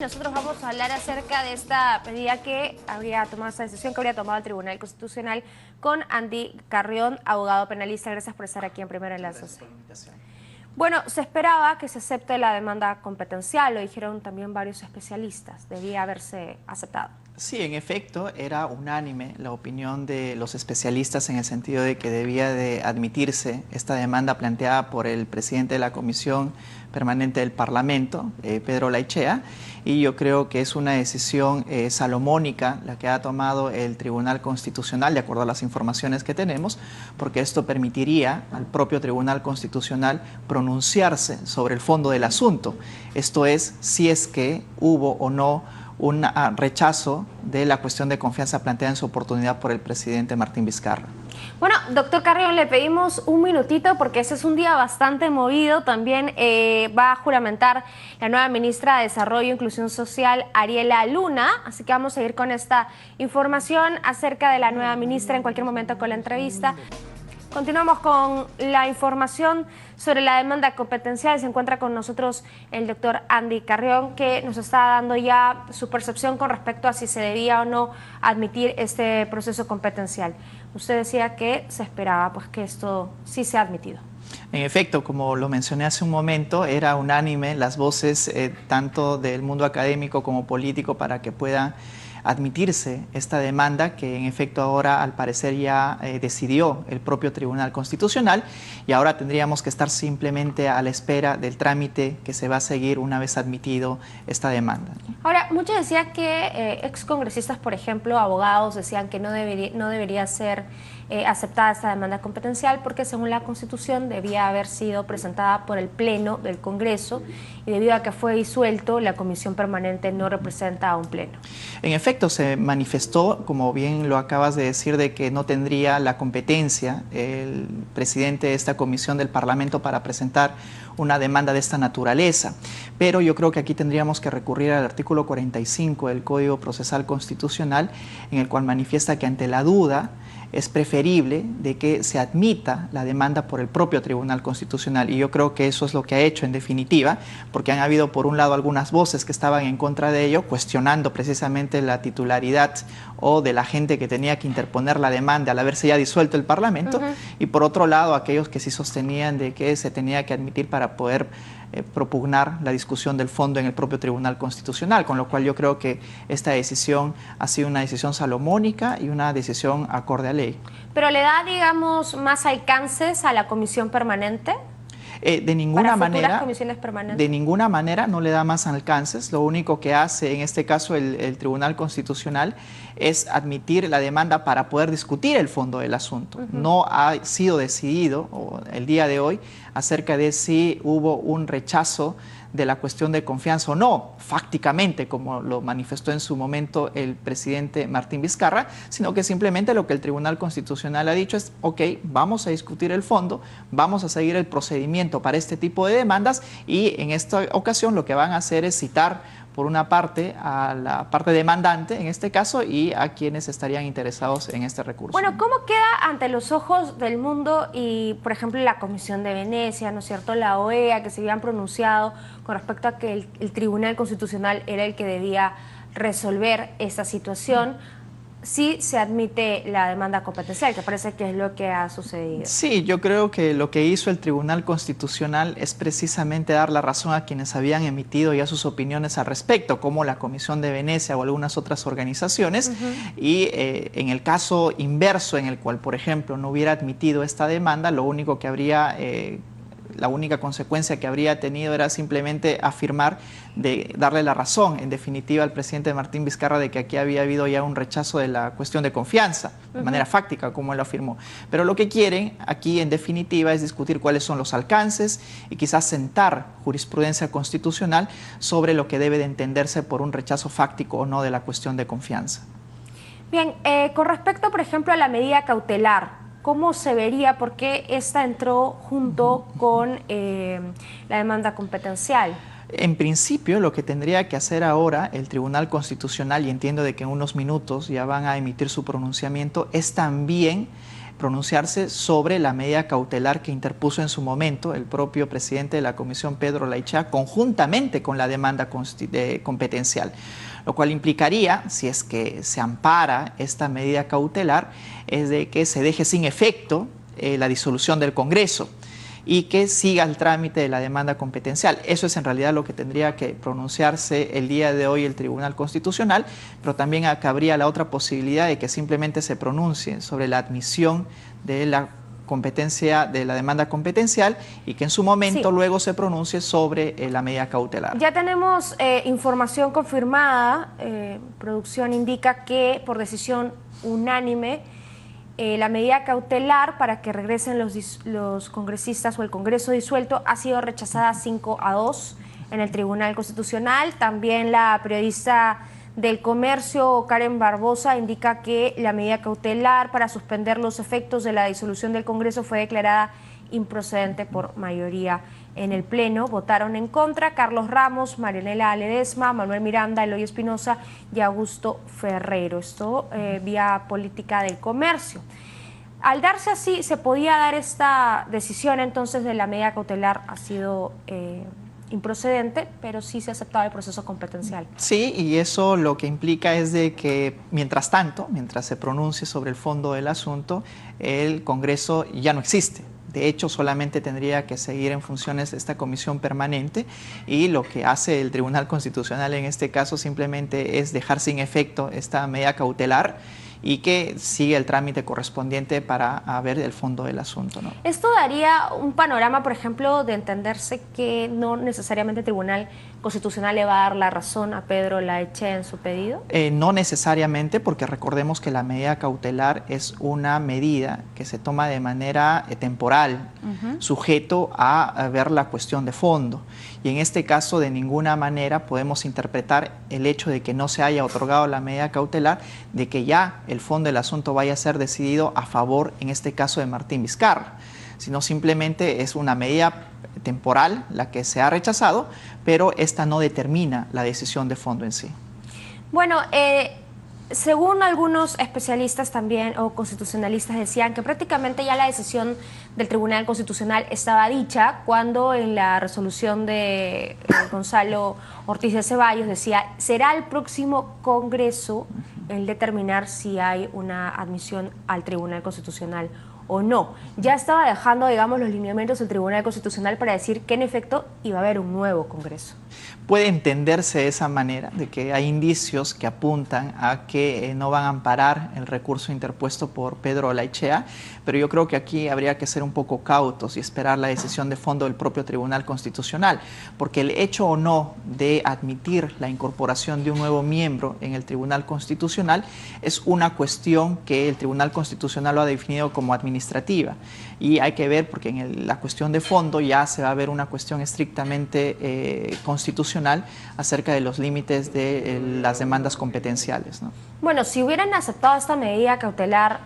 Nosotros vamos a hablar acerca de esta medida que habría tomado, esta decisión que habría tomado el Tribunal Constitucional con Andy Carrión, abogado penalista. Gracias por estar aquí en Primero Enlace. Bueno, se esperaba que se acepte la demanda competencial, lo dijeron también varios especialistas, debía haberse aceptado. Sí, en efecto, era unánime la opinión de los especialistas en el sentido de que debía de admitirse esta demanda planteada por el presidente de la Comisión Permanente del Parlamento, Pedro Laichea, y yo creo que es una decisión salomónica la que ha tomado el Tribunal Constitucional, de acuerdo a las informaciones que tenemos, porque esto permitiría al propio Tribunal Constitucional pronunciarse sobre el fondo del asunto. Esto es, si es que hubo o no un rechazo de la cuestión de confianza planteada en su oportunidad por el presidente Martín Vizcarra. Bueno, doctor Carrión, le pedimos un minutito porque ese es un día bastante movido. También va a juramentar la nueva ministra de Desarrollo e Inclusión Social, Ariela Luna. Así que vamos a ir con esta información acerca de la nueva ministra en cualquier momento con la entrevista. Continuamos con la información sobre la demanda competencial. Se encuentra con nosotros el doctor Andy Carrión, que nos está dando ya su percepción con respecto a si se debía o no admitir este proceso competencial. Usted decía que se esperaba pues que esto sí se ha admitido. En efecto, como lo mencioné hace un momento, era unánime las voces tanto del mundo académico como político para que pueda admitirse esta demanda que en efecto ahora al parecer ya decidió el propio Tribunal Constitucional, y ahora tendríamos que estar simplemente a la espera del trámite que se va a seguir una vez admitido esta demanda. Ahora, muchos decían que excongresistas, por ejemplo, abogados, decían que no debería ser aceptada esta demanda competencial porque según la Constitución debía haber sido presentada por el Pleno del Congreso y debido a que fue disuelto, la Comisión Permanente no representa a un Pleno. En efecto, se manifestó, como bien lo acabas de decir, de que no tendría la competencia el presidente de esta comisión del Parlamento para presentar una demanda de esta naturaleza. Pero yo creo que aquí tendríamos que recurrir al artículo 45 del Código Procesal Constitucional, en el cual manifiesta que ante la duda es preferible de que se admita la demanda por el propio Tribunal Constitucional, y yo creo que eso es lo que ha hecho en definitiva, porque han habido por un lado algunas voces que estaban en contra de ello, cuestionando precisamente la titularidad o de la gente que tenía que interponer la demanda al haberse ya disuelto el Parlamento, y por otro lado aquellos que sí sostenían de que se tenía que admitir para poder propugnar la discusión del fondo en el propio Tribunal Constitucional, con lo cual yo creo que esta decisión ha sido una decisión salomónica y una decisión acorde a ley. ¿Pero le da, digamos, más alcances a la Comisión Permanente? De ninguna manera no le da más alcances. Lo único que hace en este caso el Tribunal Constitucional es admitir la demanda para poder discutir el fondo del asunto. No ha sido decidido el día de hoy acerca de si hubo un rechazo de la cuestión de confianza o no, fácticamente, como lo manifestó en su momento el presidente Martín Vizcarra, sino que simplemente lo que el Tribunal Constitucional ha dicho es, ok, vamos a discutir el fondo, vamos a seguir el procedimiento para este tipo de demandas, y en esta ocasión lo que van a hacer es citar por una parte a la parte demandante en este caso y a quienes estarían interesados en este recurso. Bueno, ¿cómo queda ante los ojos del mundo y, por ejemplo, la Comisión de Venecia, ¿no es cierto?, la OEA, que se habían pronunciado con respecto a que el Tribunal Constitucional era el que debía resolver esta situación? Sí se admite la demanda competencial, que parece que es lo que ha sucedido. Sí, yo creo que lo que hizo el Tribunal Constitucional es precisamente dar la razón a quienes habían emitido ya sus opiniones al respecto, como la Comisión de Venecia o algunas otras organizaciones, y en el caso inverso, en el cual, por ejemplo, no hubiera admitido esta demanda, lo único que habría... la única consecuencia que habría tenido era simplemente afirmar, de darle la razón, en definitiva, al presidente Martín Vizcarra de que aquí había habido ya un rechazo de la cuestión de confianza, de manera fáctica, como él lo afirmó. Pero lo que quieren aquí, en definitiva, es discutir cuáles son los alcances y quizás sentar jurisprudencia constitucional sobre lo que debe de entenderse por un rechazo fáctico o no de la cuestión de confianza. Bien, con respecto, por ejemplo, a la medida cautelar, ¿cómo se vería? Porque esta entró junto con la demanda competencial. En principio, lo que tendría que hacer ahora el Tribunal Constitucional, y entiendo de que en unos minutos ya van a emitir su pronunciamiento, es también pronunciarse sobre la medida cautelar que interpuso en su momento el propio presidente de la Comisión, Pedro Olaechea, conjuntamente con la demanda competencial, lo cual implicaría, si es que se ampara esta medida cautelar, es de que se deje sin efecto la disolución del Congreso y que siga el trámite de la demanda competencial. Eso es en realidad lo que tendría que pronunciarse el día de hoy el Tribunal Constitucional, pero también cabría la otra posibilidad de que simplemente se pronuncie sobre la admisión de la competencia, de la demanda competencial, y que en su momento luego se pronuncie sobre la medida cautelar. Ya tenemos información confirmada. Producción indica que por decisión unánime la medida cautelar para que regresen los congresistas o el Congreso disuelto ha sido rechazada 5-2 en el Tribunal Constitucional. También la periodista del Comercio, Karen Barbosa, indica que la medida cautelar para suspender los efectos de la disolución del Congreso fue declarada improcedente por mayoría en el Pleno. Votaron en contra Carlos Ramos, Marianela Ledesma, Manuel Miranda, Eloy Espinosa y Augusto Ferrero. Esto vía política del comercio. Al darse así, se podía dar esta decisión entonces de la medida cautelar ha sido improcedente, pero sí se ha aceptado el proceso competencial. Sí, y eso lo que implica es de que mientras tanto, mientras se pronuncie sobre el fondo del asunto, el Congreso ya no existe. De hecho, solamente tendría que seguir en funciones esta comisión permanente, y lo que hace el Tribunal Constitucional en este caso simplemente es dejar sin efecto esta medida cautelar y que sigue el trámite correspondiente para ver el fondo del asunto, ¿no? Esto daría un panorama, por ejemplo, de entenderse que no necesariamente el Tribunal Constitucional le va a dar la razón a Pedro Olaechea en su pedido. No necesariamente, porque recordemos que la medida cautelar es una medida que se toma de manera temporal, sujeto a ver la cuestión de fondo. Y en este caso, de ninguna manera podemos interpretar el hecho de que no se haya otorgado la medida cautelar, de que ya el fondo del asunto vaya a ser decidido a favor, en este caso, de Martín Vizcarra, sino simplemente es una medida temporal la que se ha rechazado, pero esta no determina la decisión de fondo en sí. Bueno, según algunos especialistas también o constitucionalistas decían que prácticamente ya la decisión del Tribunal Constitucional estaba dicha cuando en la resolución de Gonzalo Ortiz de Ceballos decía: será el próximo Congreso el determinar si hay una admisión al Tribunal Constitucional o no. Ya estaba dejando, digamos, los lineamientos del Tribunal Constitucional para decir que en efecto iba a haber un nuevo Congreso. Puede entenderse de esa manera, de que hay indicios que apuntan a que no van a amparar el recurso interpuesto por Pedro Olaechea, pero yo creo que aquí habría que ser un poco cautos y esperar la decisión de fondo del propio Tribunal Constitucional, porque el hecho o no de admitir la incorporación de un nuevo miembro en el Tribunal Constitucional es una cuestión que el Tribunal Constitucional lo ha definido como administrativa, y hay que ver, porque en la cuestión de fondo ya se va a ver una cuestión estrictamente constitucional acerca de los límites de las demandas competenciales, ¿no? Bueno, si hubieran aceptado esta medida cautelar,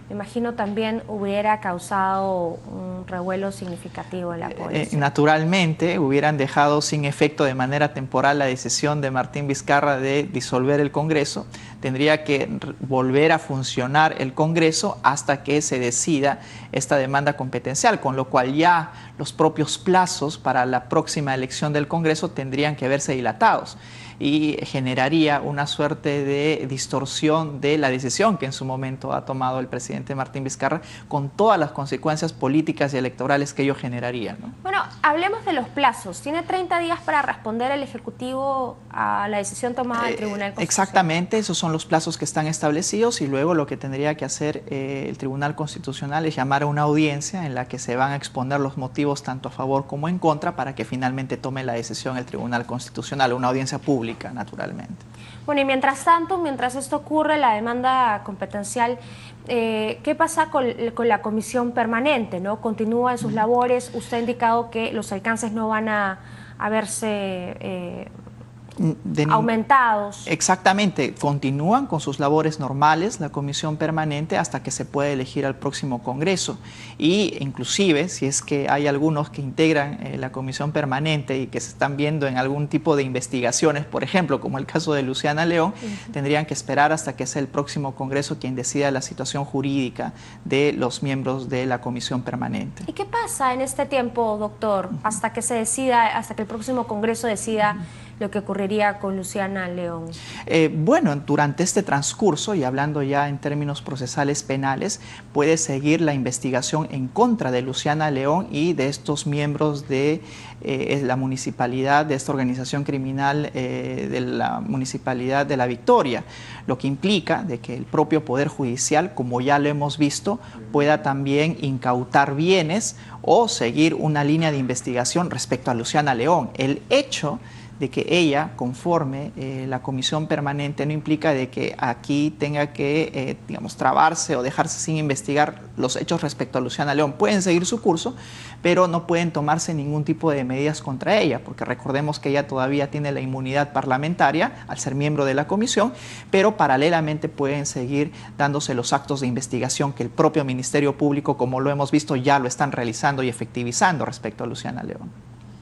me imagino también hubiera causado un revuelo significativo en la población. Naturalmente, hubieran dejado sin efecto de manera temporal la decisión de Martín Vizcarra de disolver el Congreso. Tendría que volver a funcionar el Congreso hasta que se decida esta demanda competencial, con lo cual ya los propios plazos para la próxima elección del Congreso tendrían que verse dilatados, y generaría una suerte de distorsión de la decisión que en su momento ha tomado el presidente Martín Vizcarra, con todas las consecuencias políticas y electorales que ello generaría, ¿no? Bueno, hablemos de los plazos. Tiene 30 días para responder el Ejecutivo a la decisión tomada del Tribunal Constitucional. Exactamente, esos son los plazos que están establecidos, y luego lo que tendría que hacer el Tribunal Constitucional es llamar a una audiencia en la que se van a exponer los motivos tanto a favor como en contra, para que finalmente tome la decisión el Tribunal Constitucional, una audiencia pública, naturalmente. Bueno, y mientras tanto, mientras esto ocurre, la demanda competencial, ¿qué pasa con la comisión permanente, ¿no? Continúa en sus labores. Usted ha indicado que los alcances no van a verse aumentados. Exactamente, continúan con sus labores normales la comisión permanente hasta que se pueda elegir al próximo Congreso. Y inclusive, si es que hay algunos que integran la comisión permanente y que se están viendo en algún tipo de investigaciones, por ejemplo, como el caso de Luciana León, tendrían que esperar hasta que sea el próximo Congreso quien decida la situación jurídica de los miembros de la comisión permanente. ¿Y qué pasa en este tiempo, doctor, hasta que se decida, hasta que el próximo Congreso decida lo que ocurriría con Luciana León? Bueno, durante este transcurso, y hablando ya en términos procesales penales, puede seguir la investigación en contra de Luciana León y de estos miembros de la municipalidad, de esta organización criminal de la Municipalidad de La Victoria, lo que implica de que el propio Poder Judicial, como ya lo hemos visto, pueda también incautar bienes o seguir una línea de investigación respecto a Luciana León. El hecho de que ella conforme la comisión permanente no implica de que aquí tenga que, digamos, trabarse o dejarse sin investigar los hechos respecto a Luciana León. Pueden seguir su curso, pero no pueden tomarse ningún tipo de medidas contra ella, porque recordemos que ella todavía tiene la inmunidad parlamentaria al ser miembro de la comisión, pero paralelamente pueden seguir dándose los actos de investigación que el propio Ministerio Público, como lo hemos visto, ya lo están realizando y efectivizando respecto a Luciana León.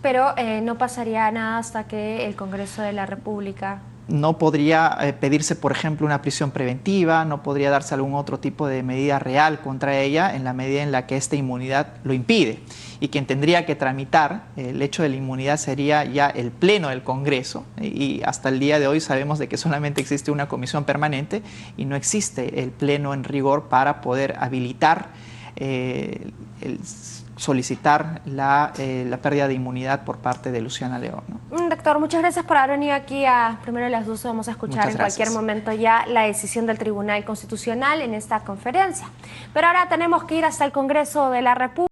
Pero no pasaría nada hasta que el Congreso de la República... No podría pedirse, por ejemplo, una prisión preventiva, no podría darse algún otro tipo de medida real contra ella en la medida en la que esta inmunidad lo impide. Y quien tendría que tramitar el hecho de la inmunidad sería ya el Pleno del Congreso. Y hasta el día de hoy sabemos de que solamente existe una comisión permanente y no existe el Pleno en rigor para poder habilitar solicitar la pérdida de inmunidad por parte de Luciana León, ¿no? Doctor, muchas gracias por haber venido aquí a Primero de las 12. Vamos a escuchar en cualquier momento ya la decisión del Tribunal Constitucional en esta conferencia. Pero ahora tenemos que ir hasta el Congreso de la República.